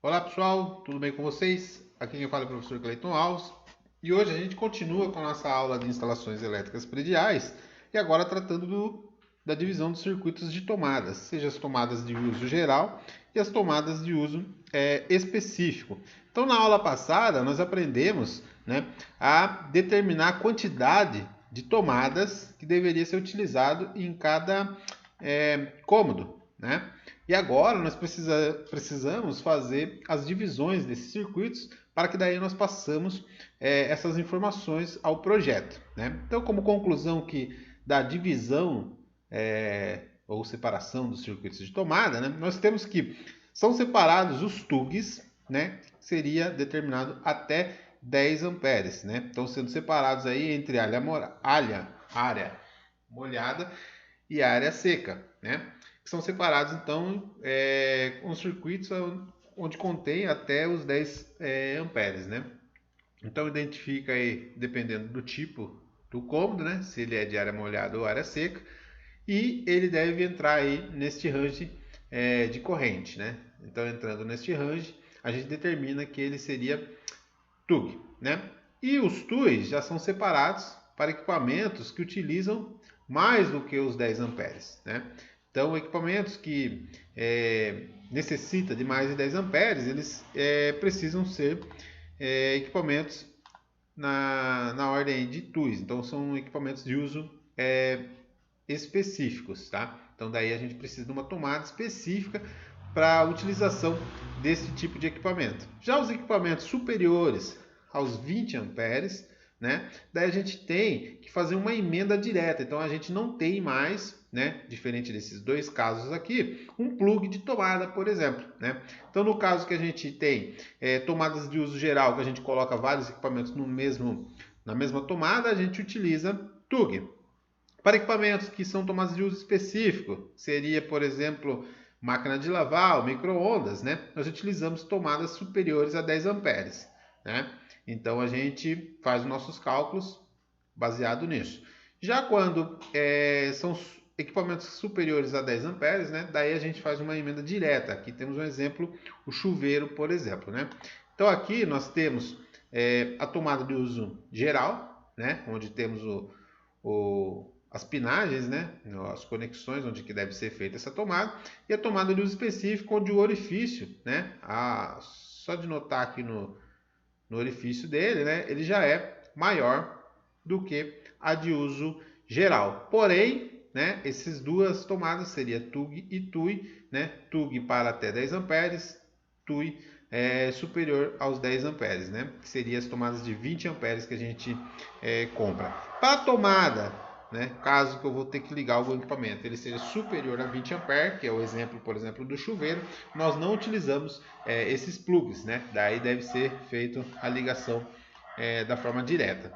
Olá pessoal, tudo bem com vocês? Aqui quem fala é o professor Cleiton Alves e hoje a gente continua com a nossa aula de instalações elétricas prediais e agora tratando da divisão dos circuitos de tomadas, seja as tomadas de uso geral e as tomadas de uso específico. Então na aula passada nós aprendemos, né, a determinar a quantidade de tomadas que deveria ser utilizado em cada cômodo, né? E agora nós precisamos fazer as divisões desses circuitos para que daí nós passamos essas informações ao projeto, né? Então, como conclusão que da divisão ou separação dos circuitos de tomada, né, nós temos que são separados os TUGs, né? Seria determinado até 10 amperes, né? Estão sendo separados aí entre área molhada e área seca, né? Que são separados então com circuitos onde contém até os 10 amperes, né? Então identifica aí, dependendo do tipo do cômodo, né? Se ele é de área molhada ou área seca, e ele deve entrar aí neste range de corrente, né? Então entrando neste range, a gente determina que ele seria TUG, né? E os TUIs já são separados para equipamentos que utilizam mais do que os 10 amperes, né? Então, equipamentos que necessitam de mais de 10 amperes, eles precisam ser equipamentos na ordem de TUIs. Então, são equipamentos de uso específicos, tá? Então, daí a gente precisa de uma tomada específica para a utilização desse tipo de equipamento. Já os equipamentos superiores aos 20 amperes, né? Daí a gente tem que fazer uma emenda direta. Então a gente não tem mais, né? Diferente desses dois casos aqui, um plug de tomada, por exemplo, né? Então no caso que a gente tem tomadas de uso geral, que a gente coloca vários equipamentos na mesma tomada, a gente utiliza TUG. Para equipamentos que são tomadas de uso específico, seria, por exemplo, máquina de lavar ou micro-ondas, né? Nós utilizamos tomadas superiores a 10 amperes, né? Então a gente faz os nossos cálculos baseado nisso. Já quando são equipamentos superiores a 10 amperes, né? Daí a gente faz uma emenda direta. Aqui temos um exemplo, o chuveiro, por exemplo, né? Então aqui nós temos a tomada de uso geral, né? Onde temos as pinagens, né? As conexões onde que deve ser feita essa tomada, e a tomada de uso específico onde o orifício, né? Só de notar aqui no orifício dele, né? Ele já é maior do que a de uso geral. Porém, né? Essas duas tomadas seria TUG e TUI, né? TUG para até 10 amperes, TUI superior aos 10 amperes, né? Que seriam as tomadas de 20 amperes que a gente compra. Para a tomada, né, caso que eu vou ter que ligar algum equipamento, ele seja superior a 20 amperes, que é o exemplo, por exemplo, do chuveiro, nós não utilizamos esses plugs, né? Daí deve ser feita a ligação da forma direta.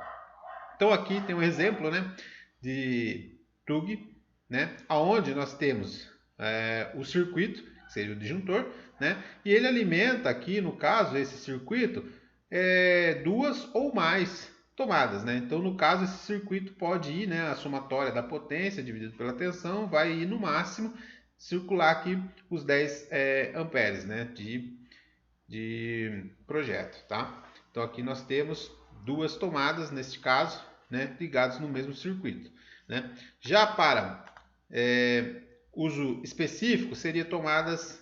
Então aqui tem um exemplo, né, de TUG, né, aonde nós temos o circuito, que seja o disjuntor, né, e ele alimenta aqui, no caso, esse circuito, duas ou mais tomadas, né? Então, no caso, esse circuito pode ir, né, a somatória da potência dividido pela tensão vai ir no máximo circular aqui os 10 amperes, né, de projeto, tá? Então aqui nós temos duas tomadas, neste caso, né, ligadas no mesmo circuito, né? Já para uso específico, seria tomadas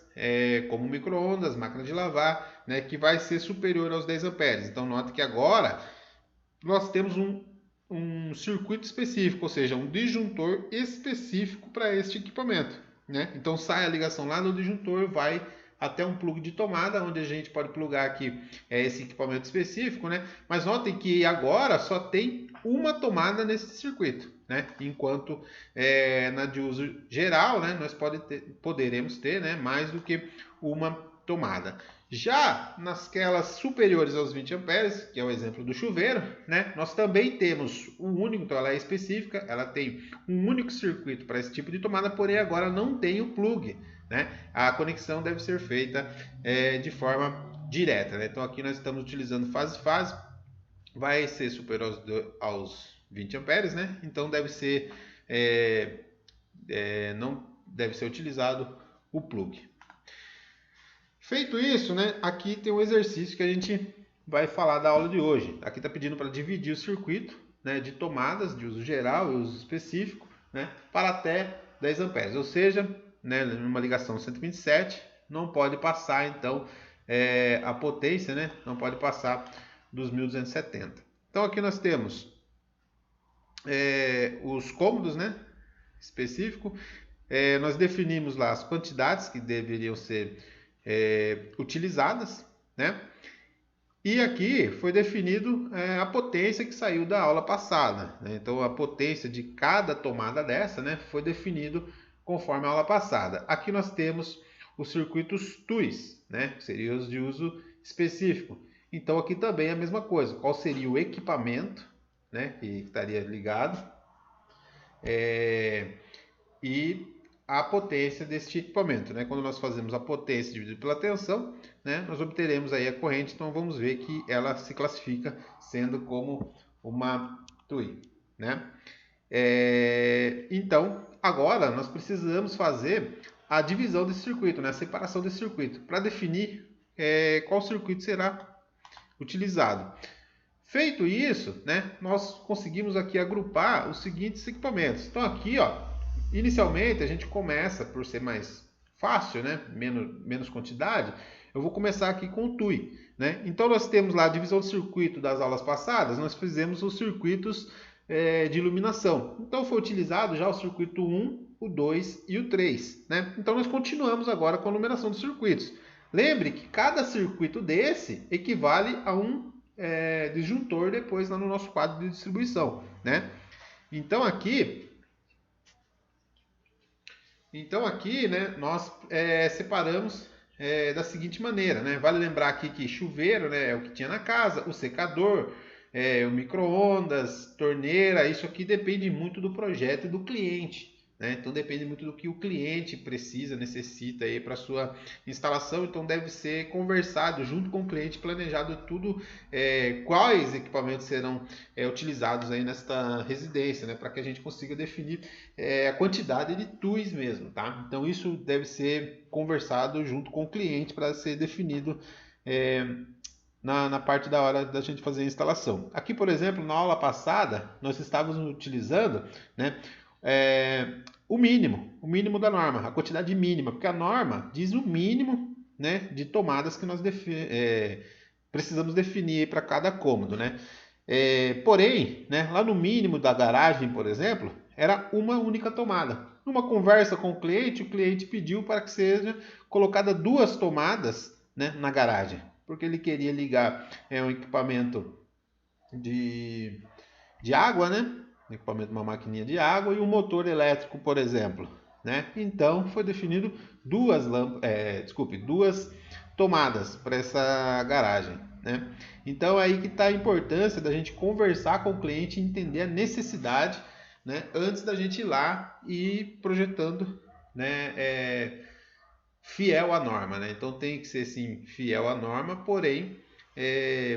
como micro-ondas, máquina de lavar, né, que vai ser superior aos 10 amperes. Então note que agora nós temos um circuito específico, ou seja, um disjuntor específico para este equipamento, né? Então sai a ligação lá no disjuntor, vai até um plug de tomada, onde a gente pode plugar aqui esse equipamento específico, né? Mas notem que agora só tem uma tomada nesse circuito, né? Enquanto na de uso geral, né, nós poderemos ter, né, mais do que uma tomada. Já nasquelas superiores aos 20 amperes, que é o exemplo do chuveiro, né, nós também temos um único, então ela é específica, ela tem um único circuito para esse tipo de tomada, porém agora não tem o plug, né? A conexão deve ser feita de forma direta, né? Então aqui nós estamos utilizando fase-fase, vai ser superior aos 20 amperes, né? Então deve ser não deve ser utilizado o plug. Feito isso, né, aqui tem um exercício que a gente vai falar da aula de hoje. Aqui está pedindo para dividir o circuito, né, de tomadas de uso geral e uso específico, né, para até 10 amperes. Ou seja, né, numa ligação 127, não pode passar, então, a potência, né, não pode passar dos 1270. Então aqui nós temos os cômodos, né, específico. Nós definimos lá as quantidades que deveriam ser utilizadas, né? E aqui foi definido a potência que saiu da aula passada, né? Então a potência de cada tomada dessa, né, foi definido conforme a aula passada. Aqui nós temos os circuitos TUIs, né, que seriam os de uso específico. Então aqui também é a mesma coisa. Qual seria o equipamento, né, que estaria ligado, e a potência deste equipamento, né? Quando nós fazemos a potência dividida pela tensão, né, nós obteremos aí a corrente. Então vamos ver que ela se classifica sendo como uma TUI, né? Então agora nós precisamos fazer a divisão desse circuito, né, a separação desse circuito, para definir qual circuito será utilizado. Feito isso, né, nós conseguimos aqui agrupar os seguintes equipamentos. Então aqui, ó, inicialmente a gente começa, por ser mais fácil, né, menos quantidade, eu vou começar aqui com o TUI, né? Então nós temos lá a divisão de circuito das aulas passadas, nós fizemos os circuitos de iluminação. Então foi utilizado já o circuito 1, o 2 e o 3, né? Então nós continuamos agora com a numeração dos circuitos. Lembre que cada circuito desse equivale a um disjuntor depois lá no nosso quadro de distribuição, né? Então aqui, né, nós separamos da seguinte maneira, né? Vale lembrar aqui que chuveiro, né, é o que tinha na casa, o secador, o micro-ondas, torneira, isso aqui depende muito do projeto e do cliente, né? Então depende muito do que o cliente precisa, necessita aí para sua instalação. Então deve ser conversado junto com o cliente, planejado tudo, quais equipamentos serão utilizados aí nesta residência, né? Para que a gente consiga definir a quantidade de TUIs mesmo, tá? Então isso deve ser conversado junto com o cliente para ser definido na parte da hora da gente fazer a instalação. Aqui, por exemplo, na aula passada, nós estávamos utilizando, né, o mínimo da norma, a quantidade mínima, porque a norma diz o mínimo, né, de tomadas que nós precisamos definir para cada cômodo, né? Porém, né, lá no mínimo da garagem, por exemplo, era uma única tomada. Numa conversa com o cliente pediu para que seja colocada 2 tomadas, né, na garagem, porque ele queria ligar um equipamento de água, né? Equipamento de uma maquininha de água e um motor elétrico, por exemplo, né? Então foi definido 2 tomadas para essa garagem, né? Então aí que está a importância da gente conversar com o cliente e entender a necessidade, né, antes da gente ir lá e ir projetando, né, fiel à norma, né? Então tem que ser sim fiel à norma, porém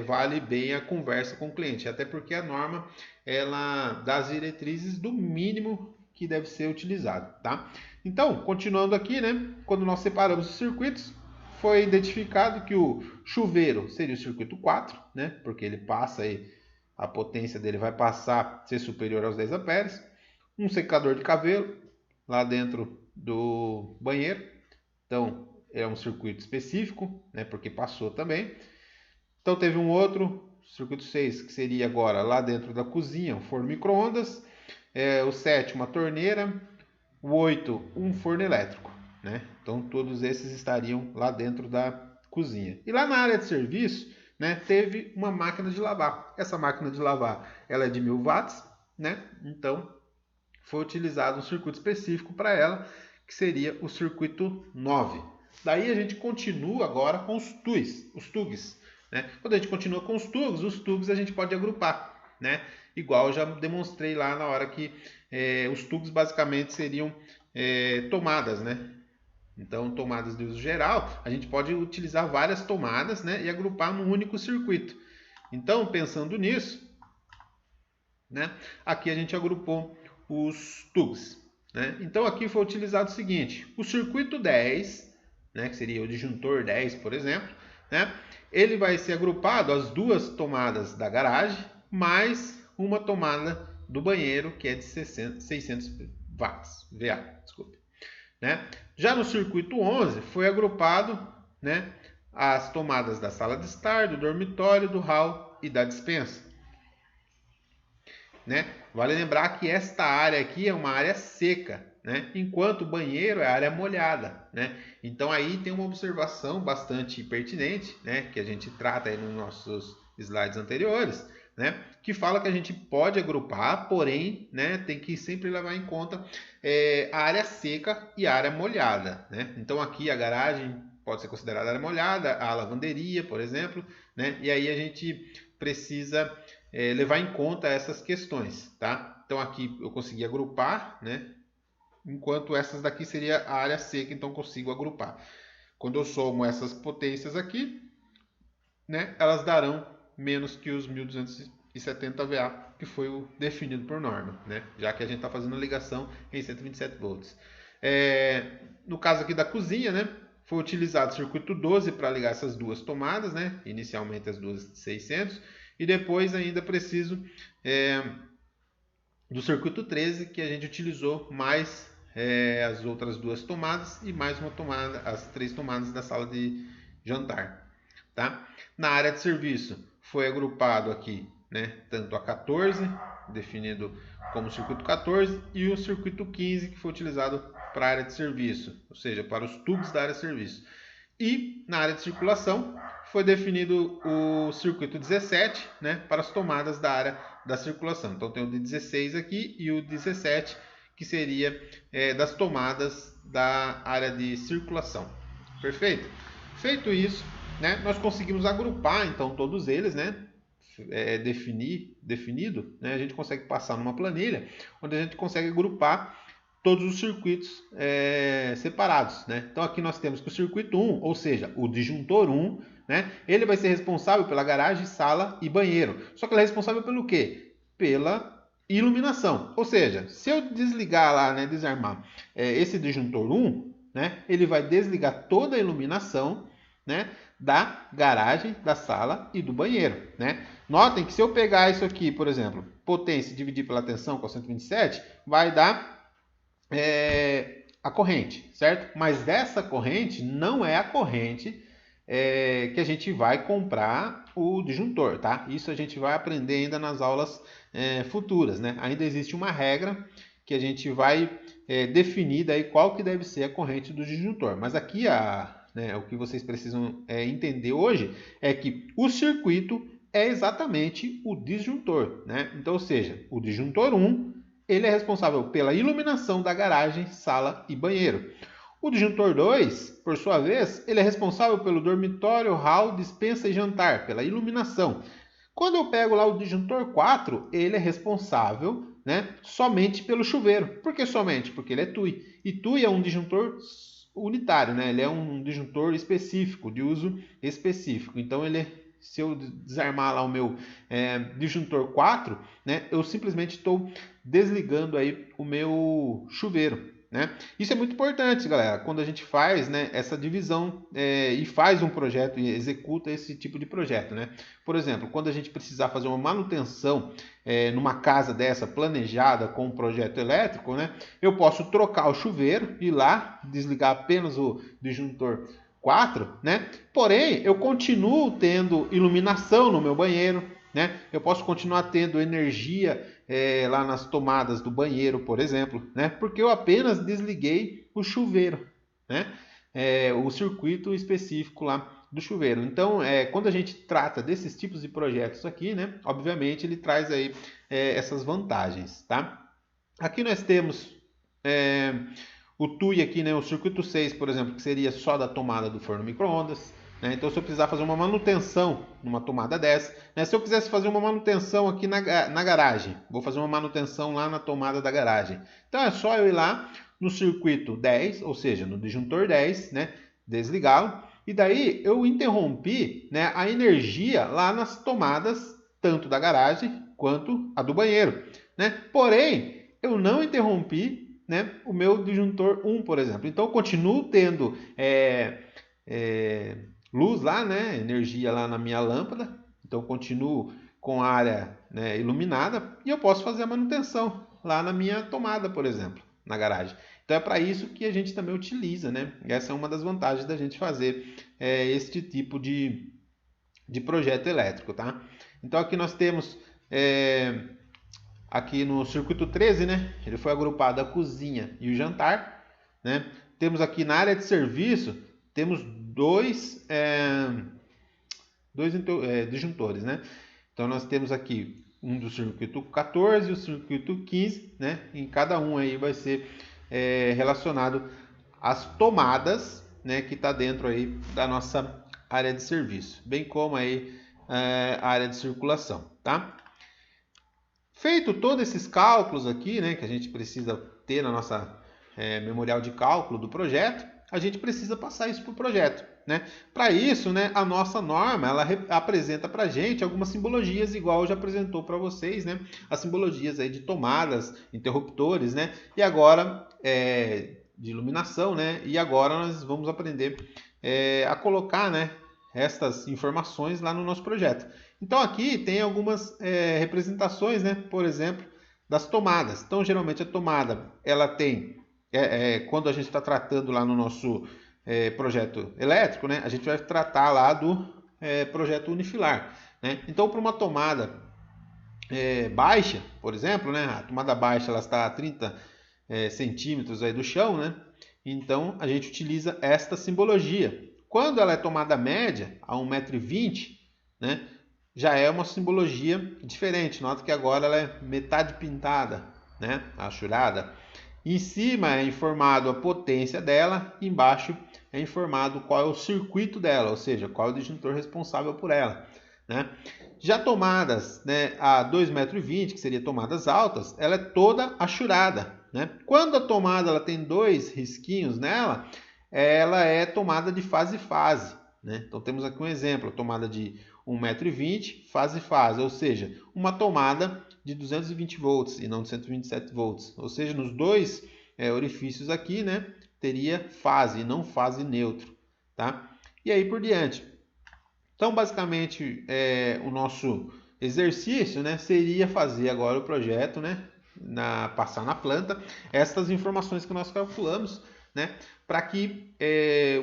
vale bem a conversa com o cliente, até porque a norma ela dá as diretrizes do mínimo que deve ser utilizado, tá? Então, continuando aqui, né? Quando nós separamos os circuitos, foi identificado que o chuveiro seria o circuito 4, né? Porque ele passa aí, a potência dele vai passar a ser superior aos 10 amperes. Um secador de cabelo lá dentro do banheiro. Então, é um circuito específico, né, porque passou também. Então, teve um outro, circuito 6, que seria agora lá dentro da cozinha, um forno micro-ondas. O 7, uma torneira. O 8, um forno elétrico, né? Então, todos esses estariam lá dentro da cozinha. E lá na área de serviço, né, teve uma máquina de lavar. Essa máquina de lavar, ela é de 1000 watts, né? Então, foi utilizado um circuito específico para ela, que seria o circuito 9. Daí a gente continua agora com os TUGs, né? Quando a gente continua com os TUGs a gente pode agrupar, né? Igual eu já demonstrei lá na hora que os TUGs basicamente seriam tomadas, né? Então, tomadas de uso geral, a gente pode utilizar várias tomadas, né, e agrupar num único circuito. Então, pensando nisso, né, aqui a gente agrupou os TUGs, né? Então aqui foi utilizado o seguinte: o circuito 10 né, que seria o disjuntor 10, por exemplo, né, ele vai ser agrupado as duas tomadas da garagem, mais uma tomada do banheiro, que é de 600 watts, VA, desculpe. Né? Já no circuito 11, foi agrupado, né, as tomadas da sala de estar, do dormitório, do hall e da despensa. Né? Vale lembrar que esta área aqui é uma área seca, né? Enquanto o banheiro é área molhada. Né? Então aí tem uma observação bastante pertinente, né, que a gente trata aí nos nossos slides anteriores, né, que fala que a gente pode agrupar, porém, né, tem que sempre levar em conta a área seca e a área molhada. Né? Então aqui a garagem pode ser considerada área molhada, a lavanderia, por exemplo, né? E aí a gente precisa levar em conta essas questões. Tá? Então aqui eu consegui agrupar, né, enquanto essas daqui seria a área seca, então consigo agrupar. Quando eu somo essas potências aqui, né, elas darão menos que os 1270 VA, que foi o definido por norma, né, já que a gente está fazendo a ligação em 127 volts. No caso aqui da cozinha, né, foi utilizado o circuito 12 para ligar essas duas tomadas, né, inicialmente as duas de 600, e depois ainda preciso do circuito 13, que a gente utilizou mais as outras duas tomadas e mais uma tomada, as 3 tomadas da sala de jantar. Tá? Na área de serviço foi agrupado aqui, né, tanto a 14, definido como circuito 14, e o circuito 15, que foi utilizado para a área de serviço, ou seja, para os tubos da área de serviço. E na área de circulação foi definido o circuito 17, né, para as tomadas da área da circulação. Então tem o de 16 aqui e o 17, que seria das tomadas da área de circulação. Perfeito? Feito isso, né, nós conseguimos agrupar então todos eles, né, definido, né, a gente consegue passar numa planilha onde a gente consegue agrupar todos os circuitos separados. Né? Então aqui nós temos que o circuito 1, ou seja, o disjuntor 1, né, ele vai ser responsável pela garagem, sala e banheiro. Só que ele é responsável pelo quê? Pela iluminação. Ou seja, se eu desligar lá, né, desarmar esse disjuntor 1, né, ele vai desligar toda a iluminação, né, da garagem, da sala e do banheiro. Né? Notem que se eu pegar isso aqui, por exemplo, potência e dividir pela tensão, que é o 127, vai dar a corrente, certo? Mas dessa corrente não é a corrente que a gente vai comprar o disjuntor, tá? Isso a gente vai aprender ainda nas aulas futuras, né? Ainda existe uma regra que a gente vai definir daí qual que deve ser a corrente do disjuntor. Mas aqui o que vocês precisam entender hoje é que o circuito é exatamente o disjuntor, né? Então, ou seja, o disjuntor 1 ele é responsável pela iluminação da garagem, sala e banheiro. O disjuntor 2, por sua vez, ele é responsável pelo dormitório, hall, despensa e jantar, pela iluminação. Quando eu pego lá o disjuntor 4, ele é responsável, né, somente pelo chuveiro. Por que somente? Porque ele é TUI. E TUI é um disjuntor unitário, né? Ele é um disjuntor específico, de uso específico. Então, se eu desarmar lá o meu disjuntor 4, né, eu simplesmente estou desligando aí o meu chuveiro. Né? Isso é muito importante, galera, quando a gente faz, né, essa divisão e faz um projeto e executa esse tipo de projeto. Né? Por exemplo, quando a gente precisar fazer uma manutenção numa casa dessa planejada com um projeto elétrico, né, eu posso trocar o chuveiro e lá desligar apenas o disjuntor 4, né? Porém, eu continuo tendo iluminação no meu banheiro, né? Eu posso continuar tendo energia lá nas tomadas do banheiro, por exemplo, né? Porque eu apenas desliguei o chuveiro, né? O circuito específico lá do chuveiro. Então, quando a gente trata desses tipos de projetos aqui, né? Obviamente, ele traz aí essas vantagens, tá? Aqui nós temos o TUI aqui, né, o circuito 6, por exemplo, que seria só da tomada do forno micro-ondas. Né? Então, se eu precisar fazer uma manutenção numa tomada dessa, né? Se eu quisesse fazer uma manutenção aqui na garagem, vou fazer uma manutenção lá na tomada da garagem. Então, é só eu ir lá no circuito 10, ou seja, no disjuntor 10, né, desligá-lo. E daí eu interrompi, né, a energia lá nas tomadas, tanto da garagem quanto a do banheiro. Né? Porém, eu não interrompi, né, o meu disjuntor 1, por exemplo. Então eu continuo tendo luz lá, né, energia lá na minha lâmpada. Então eu continuo com a área, né, iluminada e eu posso fazer a manutenção lá na minha tomada, por exemplo, na garagem. Então é para isso que a gente também utiliza, né? Essa é uma das vantagens da gente fazer este tipo de projeto elétrico, tá? Então aqui nós temos aqui no circuito 13, né? Ele foi agrupado a cozinha e o jantar, né? Temos aqui na área de serviço, temos dois disjuntores, né? Então nós temos aqui um do circuito 14 e o circuito 15, né? Em cada um aí vai ser relacionado às tomadas, né? Que está dentro aí da nossa área de serviço, bem como aí a área de circulação, tá? Feito todos esses cálculos aqui, né? Que a gente precisa ter na nossa memorial de cálculo do projeto, a gente precisa passar isso para o projeto, né? Para isso, né, a nossa norma ela apresenta para a gente algumas simbologias, igual já apresentou para vocês, né? As simbologias aí de tomadas, interruptores, né? E agora de iluminação, né? E agora nós vamos aprender a colocar, né, estas informações lá no nosso projeto. Então aqui tem algumas representações, né? Por exemplo, das tomadas. Então geralmente a tomada ela tem quando a gente está tratando lá no nosso projeto elétrico, né, a gente vai tratar lá do projeto unifilar, né? Então, para uma tomada baixa, por exemplo, né, a tomada baixa ela está a 30 centímetros aí do chão, né? Então, a gente utiliza esta simbologia. Quando ela é tomada média, a 1,20 m, né, já é uma simbologia diferente. Nota que agora ela é metade pintada, né, achurada. Em cima é informado a potência dela, embaixo é informado qual é o circuito dela, ou seja, qual é o disjuntor responsável por ela, né? Já tomadas, né, a 2,20 m, que seria tomadas altas, ela é toda achurada, né? Quando a tomada ela tem dois risquinhos nela, ela é tomada de fase-fase, né? Então temos aqui um exemplo, a tomada de 1,20 m, fase-fase, ou seja, uma tomada de 220 volts e não de 127 volts. Ou seja, nos dois orifícios aqui, né, teria fase e não fase neutro, tá? E aí por diante. Então, basicamente, o nosso exercício, né, seria fazer agora o projeto, né, passar na planta essas informações que nós calculamos, né, para que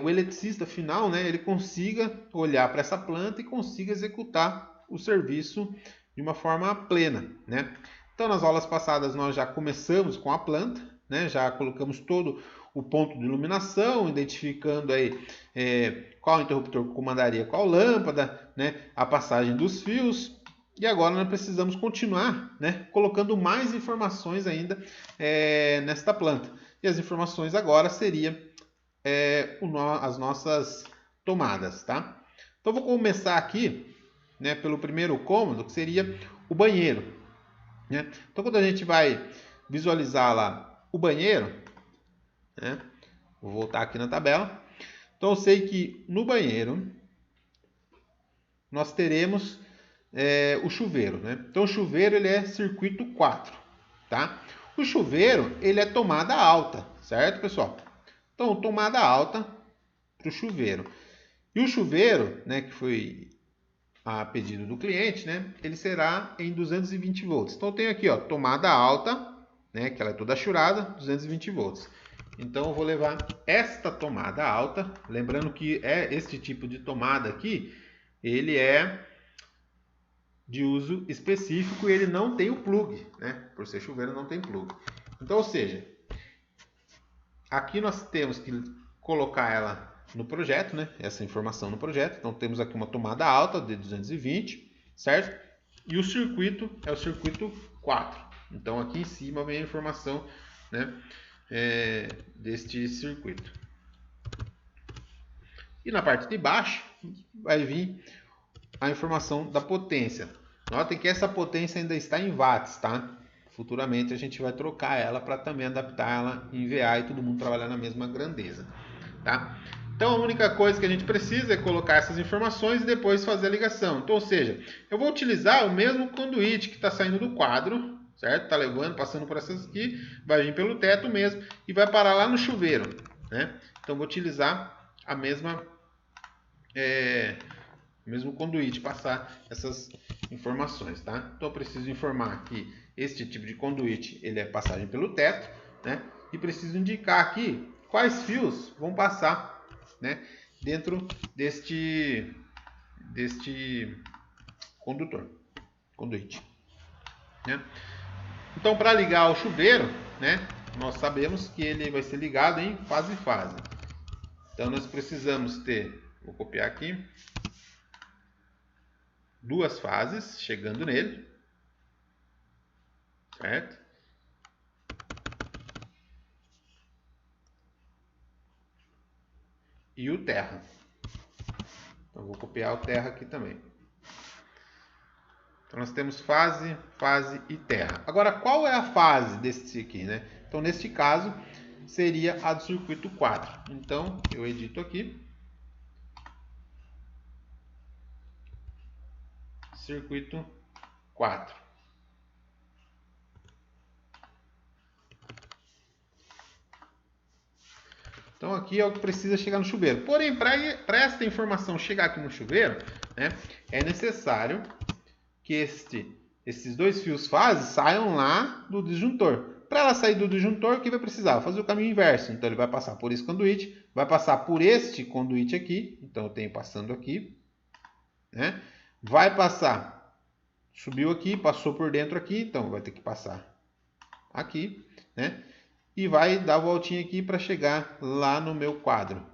o eletricista final, né, ele consiga olhar para essa planta e consiga executar o serviço de uma forma plena, né? Então, nas aulas passadas nós já começamos com a planta, né? Já colocamos todo o ponto de iluminação, identificando aí qual interruptor comandaria qual lâmpada, né? A passagem dos fios. E agora nós precisamos continuar, né, colocando mais informações ainda nesta planta. E as informações agora seriam as nossas tomadas, tá? Então, vou começar aqui, né, pelo primeiro cômodo, que seria o banheiro, né? Então, quando a gente vai visualizar lá o banheiro, né, vou voltar aqui na tabela. Então, eu sei que no banheiro nós teremos o chuveiro, né? Então, o chuveiro ele é circuito 4, tá? O chuveiro ele é tomada alta, certo, pessoal? Então, tomada alta para o chuveiro. E o chuveiro, né, que foi a pedido do cliente, né, ele será em 220 volts. Então eu tenho aqui, ó, tomada alta, né, que ela é toda achurada, 220 volts. Então eu vou levar esta tomada alta, lembrando que este tipo de tomada aqui, ele é de uso específico e ele não tem o plug, né? Por ser chuveiro não tem plug. Então, ou seja, aqui nós temos que colocar ela no projeto, né? Essa informação no projeto. Então temos aqui uma tomada alta de 220, certo? E o circuito é o circuito 4. Então aqui em cima vem a informação, né, deste circuito. E na parte de baixo vai vir a informação da potência. Notem que essa potência ainda está em watts, tá? Futuramente a gente vai trocar ela para também adaptar ela em VA e todo mundo trabalhar na mesma grandeza, tá? Então a única coisa que a gente precisa é colocar essas informações e depois fazer a ligação. Então, ou seja, eu vou utilizar o mesmo conduíte que está saindo do quadro, certo? Tá levando, passando por essas aqui, vai vir pelo teto mesmo e vai parar lá no chuveiro, né? Então vou utilizar a mesmo conduíte, passar essas informações, tá? Então eu preciso informar que este tipo de conduíte ele é passagem pelo teto, né? E preciso indicar aqui quais fios vão passar, né, dentro deste conduíte, né? Então, para ligar o chuveiro, né, nós sabemos que ele vai ser ligado em fase. Então, nós precisamos ter, vou copiar aqui, 2 fases chegando nele, certo? E o terra. Então, vou copiar o terra aqui também. Então, nós temos fase e terra. Agora, qual é a fase desse aqui, né? Então, neste caso, seria a do circuito 4. Então, eu edito aqui. Circuito 4. Então, aqui é o que precisa chegar no chuveiro. Porém, para esta informação chegar aqui no chuveiro, né, é necessário que esses 2 fios fase saiam lá do disjuntor. Para ela sair do disjuntor, o que vai precisar? Vou fazer o caminho inverso. Então, ele vai passar por esse conduíte, vai passar por este conduíte aqui. Então, eu tenho passando aqui, né? Vai passar, subiu aqui, passou por dentro aqui, então vai ter que passar aqui, né? E vai dar a voltinha aqui para chegar lá no meu quadro.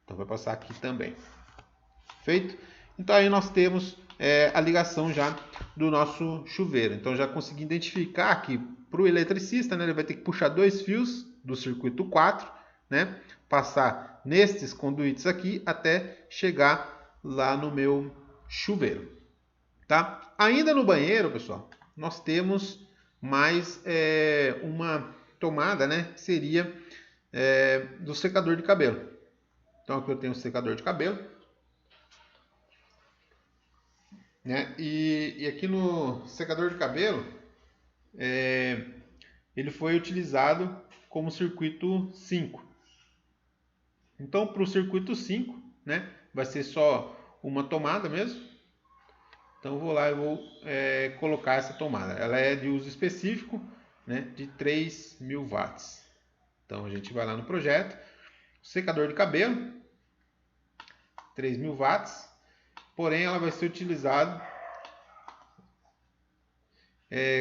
Então, vai passar aqui também. Feito? Então, aí nós temos a ligação já do nosso chuveiro. Então, já consegui identificar aqui para o eletricista, né? Ele vai ter que puxar 2 fios do circuito 4, né? Passar nestes conduítes aqui até chegar lá no meu chuveiro. Tá? Ainda no banheiro, pessoal, nós temos mais uma tomada, né? Que seria do secador de cabelo. Então, aqui eu tenho o secador de cabelo, né? E aqui no secador de cabelo, ele foi utilizado como circuito 5. Então, para o circuito 5, né, vai ser só uma tomada mesmo. Então, eu vou lá e vou colocar essa tomada. Ela é de uso específico, né, de 3.000 watts. Então, a gente vai lá no projeto, secador de cabelo, 3.000 watts. Porém, ela vai ser utilizada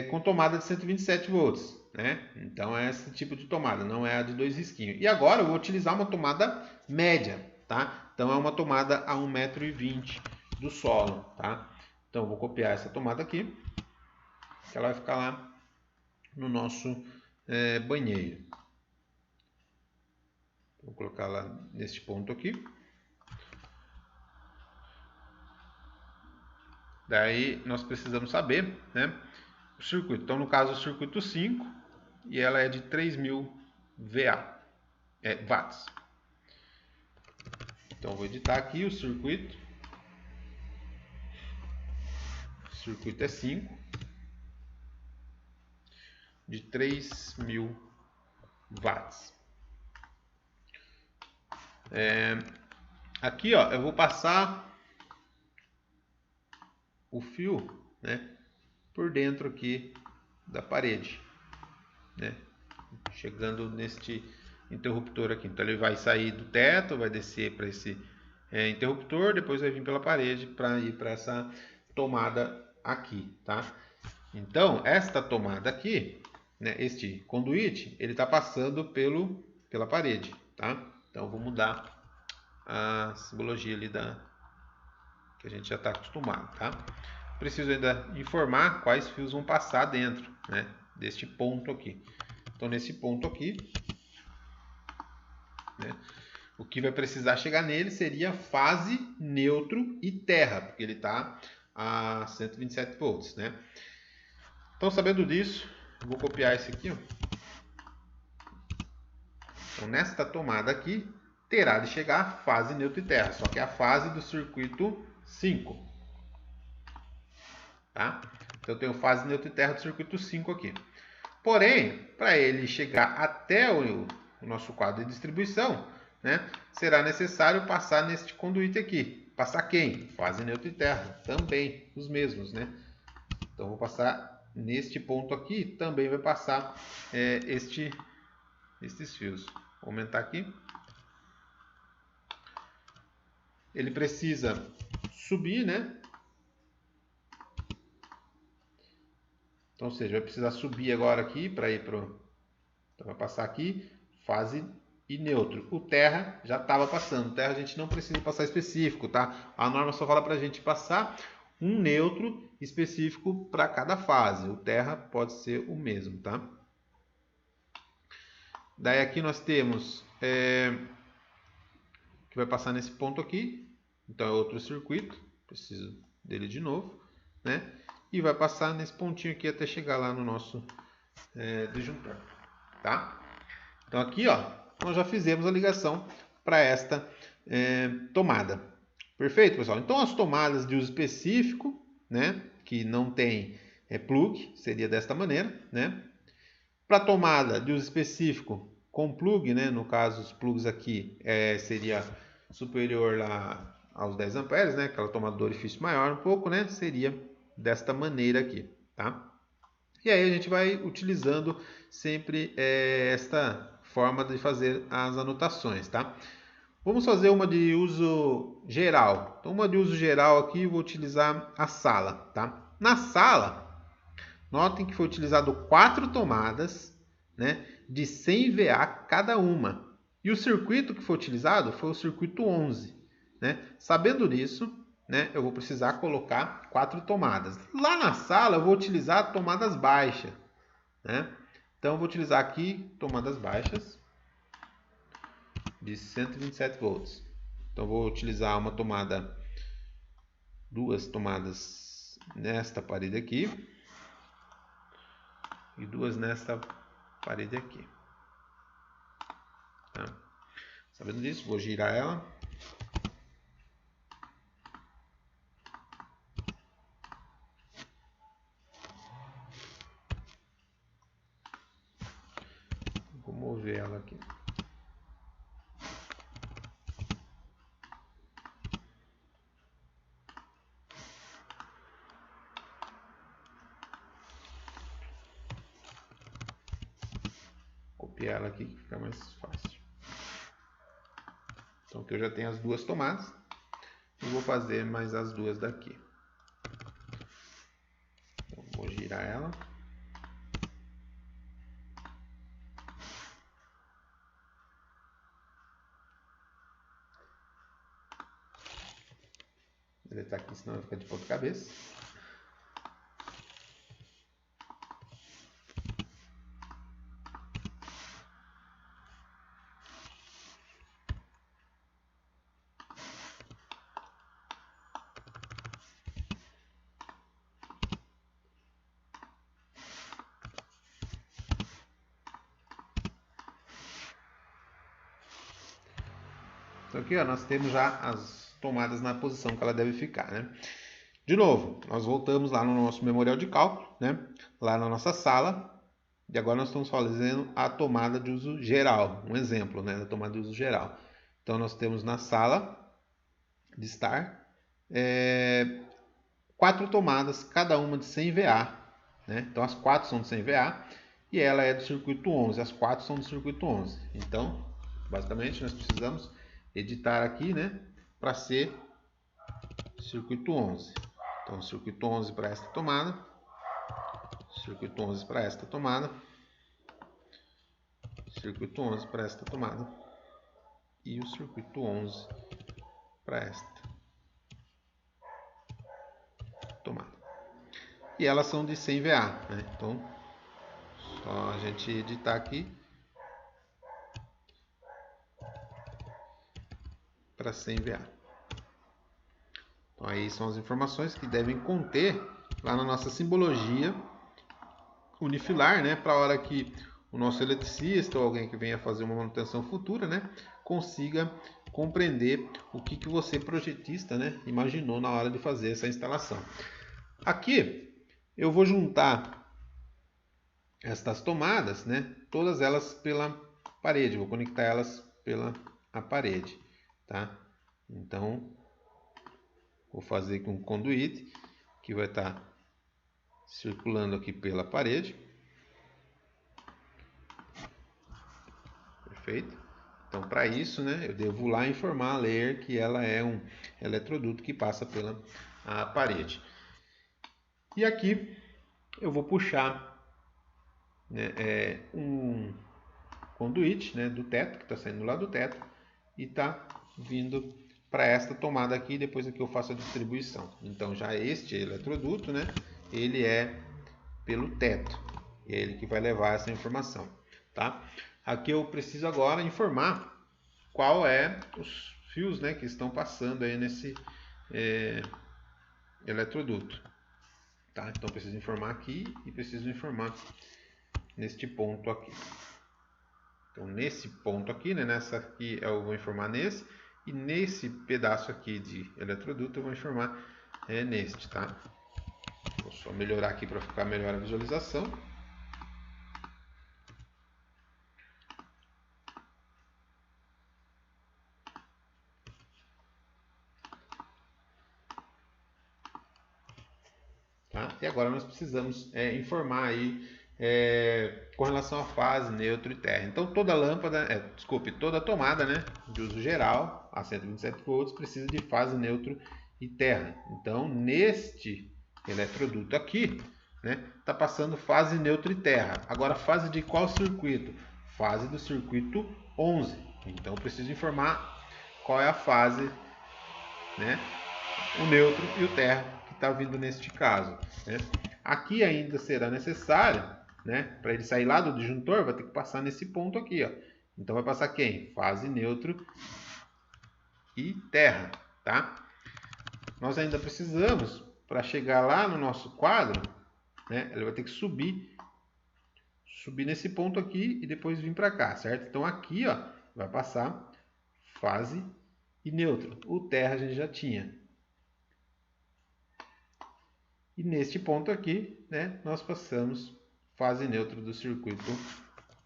com tomada de 127 volts. Né? Então, é esse tipo de tomada, não é a de 2 risquinhos. E agora, eu vou utilizar uma tomada média. Tá? Então, é uma tomada a 1,20 m do solo. Tá? Então, eu vou copiar essa tomada aqui, que ela vai ficar lá no nosso banheiro. Vou colocar lá neste ponto aqui. Daí, nós precisamos saber, né, o circuito. Então, no caso, o circuito 5, e ela é de 3.000 watts. Então, vou editar aqui o circuito. O circuito é 5, de 3.000 watts. Aqui, ó, eu vou passar o fio, né, por dentro aqui da parede, né, chegando neste interruptor aqui. Então, ele vai sair do teto, vai descer para esse interruptor, depois vai vir pela parede para ir para essa tomada aqui, tá? Então, esta tomada aqui, né, este conduíte, ele está passando pela parede, tá? Então, eu vou mudar a simbologia ali que a gente já está acostumado, tá? Preciso ainda informar quais fios vão passar dentro, né, deste ponto aqui. Então, nesse ponto aqui, né, o que vai precisar chegar nele seria fase, neutro e terra, porque ele está a 127 volts, né? Então, sabendo disso, vou copiar esse aqui, ó. Então, nesta tomada aqui, terá de chegar fase, neutro e terra, só que é a fase do circuito 5. Tá? Então, eu tenho fase, neutro e terra do circuito 5 aqui. Porém, para ele chegar até o nosso quadro de distribuição, né, será necessário passar neste conduíte aqui. Passar quem? Fase neutra e terra. Também os mesmos, né? Então, vou passar neste ponto aqui. Também vai passar estes fios. Vou aumentar aqui. Ele precisa subir, né? Então, ou seja, vai precisar subir agora aqui para ir para então, vai passar aqui, fase e neutro. O terra já estava passando. O terra a gente não precisa passar específico, tá? A norma só fala para a gente passar um neutro específico para cada fase. O terra pode ser o mesmo, tá? Daí aqui nós temos que vai passar nesse ponto aqui. Então é outro circuito. Preciso dele de novo, né? E vai passar nesse pontinho aqui até chegar lá no nosso disjuntor, tá? Então aqui, ó, nós já fizemos a ligação para esta tomada. Perfeito, pessoal? Então as tomadas de uso específico, né, que não tem plug, seria desta maneira, né? Para tomada de uso específico com plug, né, no caso os plugs aqui seria superior lá aos 10 amperes, né, aquela tomada do orifício maior um pouco, né, seria desta maneira aqui, tá? E aí a gente vai utilizando sempre esta forma de fazer as anotações, tá? Vamos fazer uma de uso geral. Então, uma de uso geral aqui, vou utilizar a sala, tá? Na sala, notem que foi utilizado 4 tomadas, né, de 100 VA cada uma. E o circuito que foi utilizado foi o circuito 11, né? Sabendo disso, né, eu vou precisar colocar 4 tomadas. Lá na sala eu vou utilizar tomadas baixas, né? Então eu vou utilizar aqui tomadas baixas de 127 volts. Então eu vou utilizar duas tomadas nesta parede aqui e duas nesta parede aqui. Tá? Sabendo disso, vou girar ela. Vou mover ela aqui. Copiar ela aqui que fica mais fácil. Então aqui eu já tenho as duas tomadas. E vou fazer mais as duas daqui. Então, vou girar ela. Vou deletar aqui, senão vai ficar de ponta cabeça. Então aqui ó, nós temos já as tomadas na posição que ela deve ficar, né? De novo, nós voltamos lá no nosso memorial de cálculo, né? Lá na nossa sala. E agora nós estamos fazendo a tomada de uso geral. Um exemplo, né, da tomada de uso geral. Então nós temos na sala de estar 4 tomadas, cada uma de 100 VA. Né? Então as 4 são de 100 VA e ela é do circuito 11. As 4 são do circuito 11. Então, basicamente, nós precisamos editar aqui, né, para ser circuito 11. Então, circuito 11 para esta tomada, circuito 11 para esta tomada, circuito 11 para esta tomada e o circuito 11 para esta tomada. E elas são de 100 VA, né? Então, só a gente editar aqui para 100 VA. Então, aí são as informações que devem conter lá na nossa simbologia unifilar, né? Para a hora que o nosso eletricista ou alguém que venha fazer uma manutenção futura, né, consiga compreender o que você, projetista, né, imaginou na hora de fazer essa instalação. Aqui eu vou juntar estas tomadas, né? Todas elas pela parede. Vou conectar elas pela a parede, tá? Então, vou fazer com um conduíte que vai estar circulando aqui pela parede. Perfeito? Então, para isso, né, eu devo lá informar a layer que ela é um eletroduto que passa pela a parede. E aqui eu vou puxar, né, um conduíte, né, do teto, que está saindo lá do teto, e está vindo para esta tomada aqui, depois aqui eu faço a distribuição. Então já este eletroduto, né, ele é pelo teto, é ele que vai levar essa informação, tá? Aqui eu preciso agora informar qual é os fios, né, que estão passando aí nesse eletroduto, tá? Então preciso informar aqui e preciso informar neste ponto aqui. Então nesse ponto aqui, né, nessa aqui eu vou informar nesse, e nesse pedaço aqui de eletroduto eu vou informar neste, tá? Vou só melhorar aqui para ficar melhor a visualização. Tá? E agora nós precisamos informar aí com relação à fase, neutro e terra. Então toda lâmpada, toda tomada, né, de uso geral a 127 volts precisa de fase, neutro e terra. Então neste eletroduto aqui, né, está passando fase, neutro e terra. Agora fase de qual circuito? Fase do circuito 11. Então eu preciso informar qual é a fase, né, o neutro e o terra que está vindo neste caso, né? Aqui ainda será necessário, né, para ele sair lá do disjuntor, vai ter que passar nesse ponto aqui, ó. Então vai passar quem? Fase, neutro e terra, tá? Nós ainda precisamos, para chegar lá no nosso quadro, né, ele vai ter que subir nesse ponto aqui e depois vir para cá, certo? Então aqui, ó, vai passar fase e neutro. O terra a gente já tinha. E neste ponto aqui, né, nós passamos fase neutra do circuito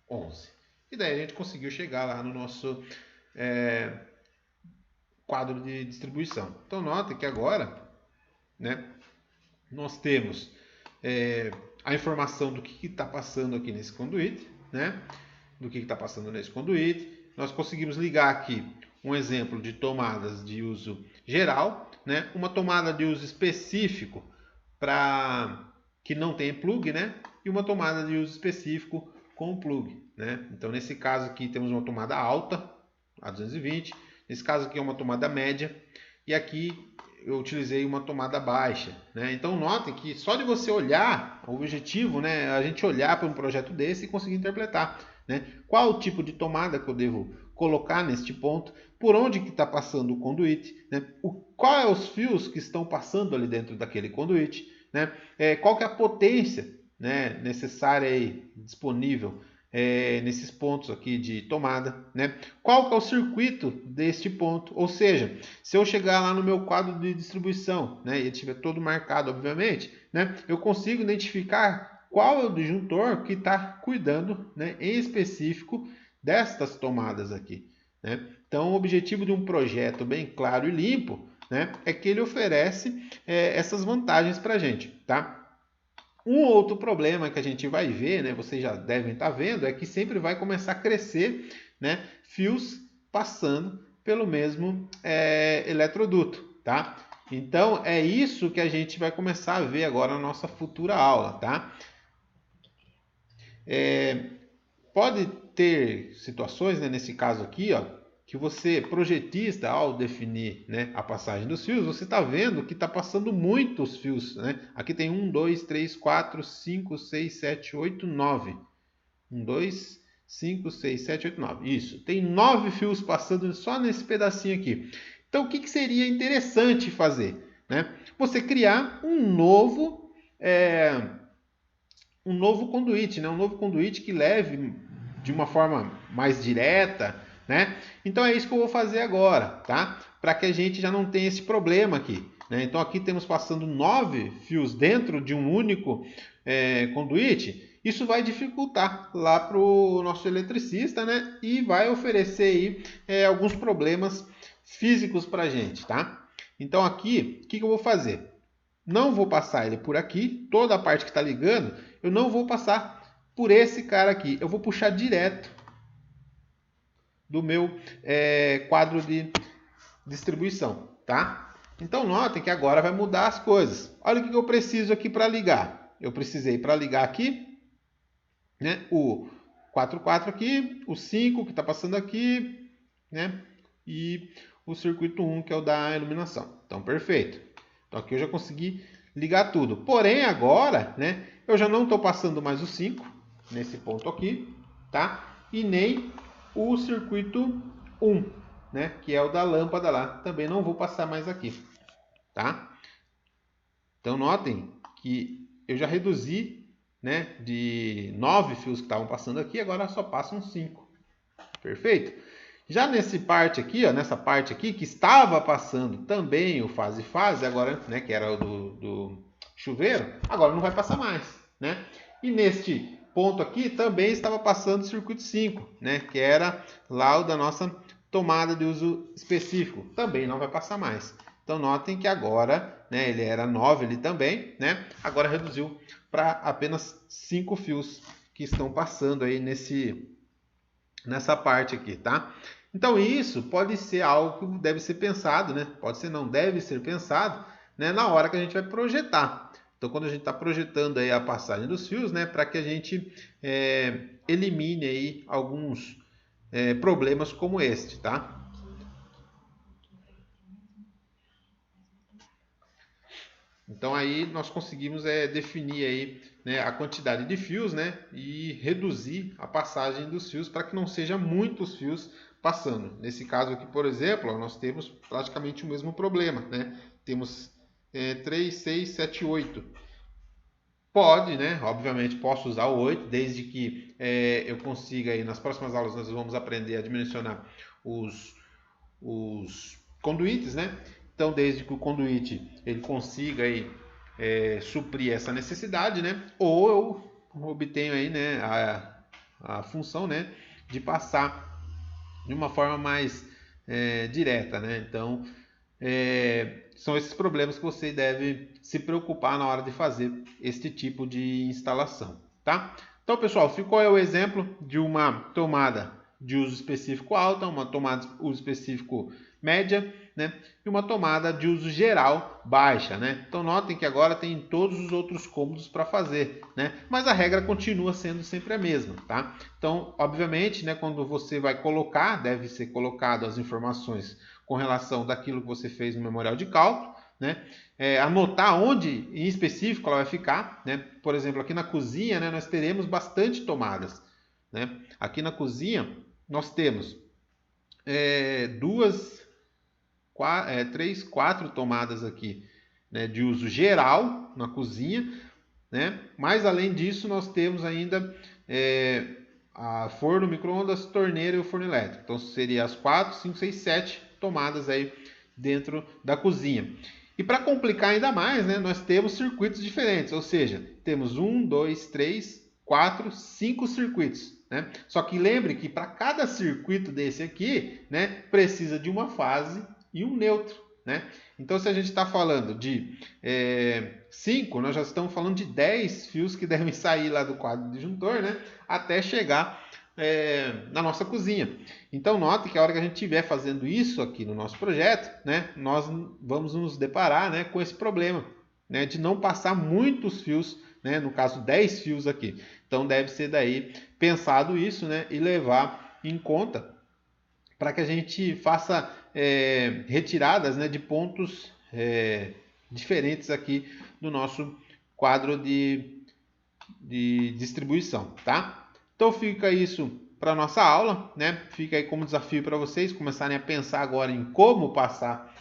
11. E daí a gente conseguiu chegar lá no nosso quadro de distribuição. Então nota que agora, né, nós temos a informação do que está passando aqui nesse conduíte, né, do que está passando nesse conduíte. Nós conseguimos ligar aqui um exemplo de tomadas de uso geral, né, uma tomada de uso específico para que não tenha plug, né? E uma tomada de uso específico com plug, né? Então nesse caso aqui temos uma tomada alta, a 220. Nesse caso aqui é uma tomada média e aqui eu utilizei uma tomada baixa, né? Então notem que só de você olhar, o objetivo, né, a gente olhar para um projeto desse e conseguir interpretar, né? Qual o tipo de tomada que eu devo colocar neste ponto, por onde que está passando o conduíte, né? Qual é os fios que estão passando ali dentro daquele conduíte, né? Qual que é a potência, né, necessária aí, disponível nesses pontos aqui de tomada, né? Qual que é o circuito deste ponto? Ou seja, se eu chegar lá no meu quadro de distribuição, né, e ele estiver todo marcado, obviamente, né, eu consigo identificar qual é o disjuntor que está cuidando, né, em específico destas tomadas aqui, né? Então, o objetivo de um projeto bem claro e limpo, né, é que ele oferece essas vantagens para a gente, tá? Um outro problema que a gente vai ver, né, vocês já devem estar vendo, é que sempre vai começar a crescer, né, fios passando pelo mesmo eletroduto, tá? Então é isso que a gente vai começar a ver agora na nossa futura aula, tá? Pode ter situações, né, nesse caso aqui, ó, que você, projetista, ao definir, né, a passagem dos fios, você está vendo que está passando muitos fios, né? Aqui tem 1, 2, 3, 4, 5, 6, 7, 8, 9. 1, 2, 5, 6, 7, 8, 9. Isso, tem 9 fios passando só nesse pedacinho aqui. Então, o que seria interessante fazer, né? Você criar um novo conduíte, né? Um novo conduíte que leve de uma forma mais direta, né? Então é isso que eu vou fazer agora, tá? Para que a gente já não tenha esse problema aqui, né? Então aqui temos passando 9 fios dentro de um único conduíte Isso vai dificultar lá para o nosso eletricista, né? E vai oferecer aí alguns problemas físicos para a gente, tá? Então aqui, o que eu vou fazer? Não vou passar ele por aqui, toda a parte que está ligando, eu não vou passar por esse cara aqui. Eu vou puxar direto do meu quadro de distribuição, tá? Então notem que agora vai mudar as coisas. Olha o que eu preciso aqui para ligar. Eu precisei para ligar aqui, né? O 44 aqui, o 5 que está passando aqui, né? E o circuito 1 que é o da iluminação. Então perfeito. Então aqui eu já consegui ligar tudo. Porém agora, né? Eu já não estou passando mais o 5 nesse ponto aqui, tá? E nem o circuito 1, né? Que é o da lâmpada lá. Também não vou passar mais aqui, tá? Então notem que eu já reduzi, né? De 9 fios que estavam passando aqui, agora só passam 5. Perfeito? Já nessa parte aqui, ó, nessa parte aqui que estava passando também o fase-fase, agora, né, que era o do chuveiro, agora não vai passar mais, né? E neste ponto aqui também estava passando o circuito 5, né, que era lá o da nossa tomada de uso específico, também não vai passar mais. Então notem que agora, né, ele era 9 ali também, né? Agora reduziu para apenas 5 fios que estão passando aí nessa parte aqui, tá? Então isso pode ser algo que deve ser pensado, né? Pode ser não, deve ser pensado, né? Na hora que a gente vai projetar. Então quando a gente está projetando aí a passagem dos fios, né? Para que a gente elimine aí alguns problemas como este, tá? Então aí nós conseguimos definir aí, né, a quantidade de fios, né, e reduzir a passagem dos fios para que não seja muitos fios passando. Nesse caso aqui, por exemplo, ó, nós temos praticamente o mesmo problema, né? Temos 3, 6, 7, 8. Pode, né? Obviamente posso usar o 8, desde que eu consiga aí, nas próximas aulas nós vamos aprender a dimensionar os conduítes, né? Então, desde que o conduíte ele consiga aí, suprir essa necessidade, né? Ou eu obtenho aí, né, a função, né, de passar de uma forma mais direta, né? Então, são esses problemas que você deve se preocupar na hora de fazer este tipo de instalação, tá? Então, pessoal, ficou aí o exemplo de uma tomada de uso específico alta, uma tomada de uso específico média, né? E uma tomada de uso geral baixa, né? Então notem que agora tem todos os outros cômodos para fazer, né? Mas a regra continua sendo sempre a mesma, tá? Então, obviamente, né, quando você vai colocar, deve ser colocado as informações com relação daquilo que você fez no memorial de cálculo, né? Anotar onde em específico ela vai ficar, né? Por exemplo, aqui na cozinha, né, nós teremos bastante tomadas, né? Aqui na cozinha nós temos três, quatro tomadas aqui, né, de uso geral na cozinha, né? Mas além disso nós temos ainda a forno, micro-ondas, torneira e o forno elétrico. Então seria as 4, 5, 6, 7 tomadas aí dentro da cozinha. E para complicar ainda mais, né, nós temos circuitos diferentes, ou seja, temos 1, 2, 3, 4, 5 circuitos. Né? Só que lembre que para cada circuito desse aqui, né, precisa de uma fase e um neutro. Né? Então, se a gente está falando de 5, nós já estamos falando de 10 fios que devem sair lá do quadro disjuntor, né, até chegar na nossa cozinha. Então, note que a hora que a gente estiver fazendo isso aqui no nosso projeto, né, nós vamos nos deparar, né, com esse problema, né, de não passar muitos fios, né, no caso 10 fios aqui. Então, deve ser daí pensado isso, né, e levar em conta para que a gente faça retiradas, né, de pontos diferentes aqui no nosso quadro de distribuição, tá? Então fica isso para a nossa aula, né? Fica aí como desafio para vocês começarem a pensar agora em como passar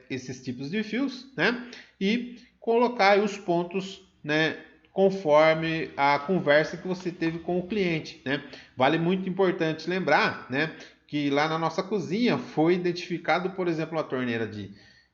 esses tipos de fios, né? E colocar aí os pontos, né, conforme a conversa que você teve com o cliente, né? Vale muito importante lembrar, né, que lá na nossa cozinha foi identificado, por exemplo, a torneira de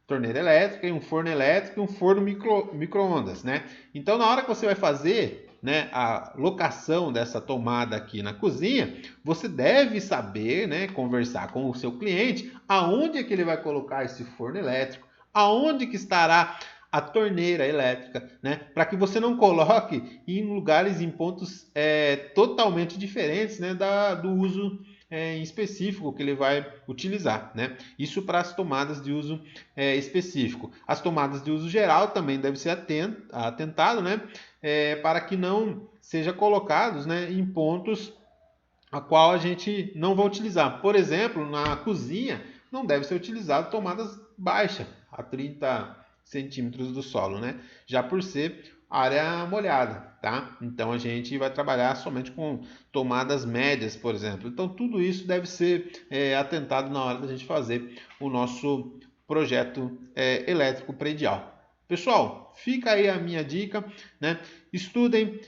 torneira elétrica, e um forno elétrico e um forno micro-ondas, né? Então, na hora que você vai fazer, né, a locação dessa tomada aqui na cozinha, você deve saber, né, conversar com o seu cliente, aonde é que ele vai colocar esse forno elétrico, aonde que estará a torneira elétrica, né, para que você não coloque em lugares, em pontos totalmente diferentes, né, do uso em específico que ele vai utilizar, né? Isso para as tomadas de uso específico. As tomadas de uso geral também deve ser atentado, né? Para que não seja colocados, né, em pontos a qual a gente não vai utilizar. Por exemplo, na cozinha não deve ser utilizado tomadas baixas, a 30 centímetros do solo, né? Já por ser área molhada, tá? Então a gente vai trabalhar somente com tomadas médias, por exemplo. Então tudo isso deve ser atentado na hora da gente fazer o nosso projeto elétrico predial. Pessoal, fica aí a minha dica, né? Estudem,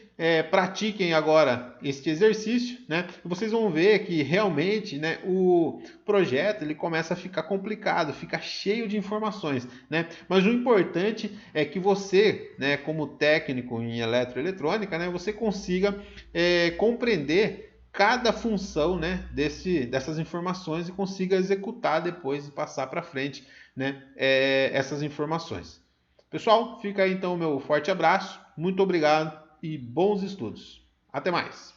pratiquem agora este exercício, né? E vocês vão ver que realmente, né, o projeto ele começa a ficar complicado, fica cheio de informações, né? Mas o importante é que você, né, como técnico em eletroeletrônica, né, você consiga compreender cada função, né, dessas informações e consiga executar depois e passar para frente, né, essas informações. Pessoal, fica aí então o meu forte abraço, muito obrigado e bons estudos. Até mais!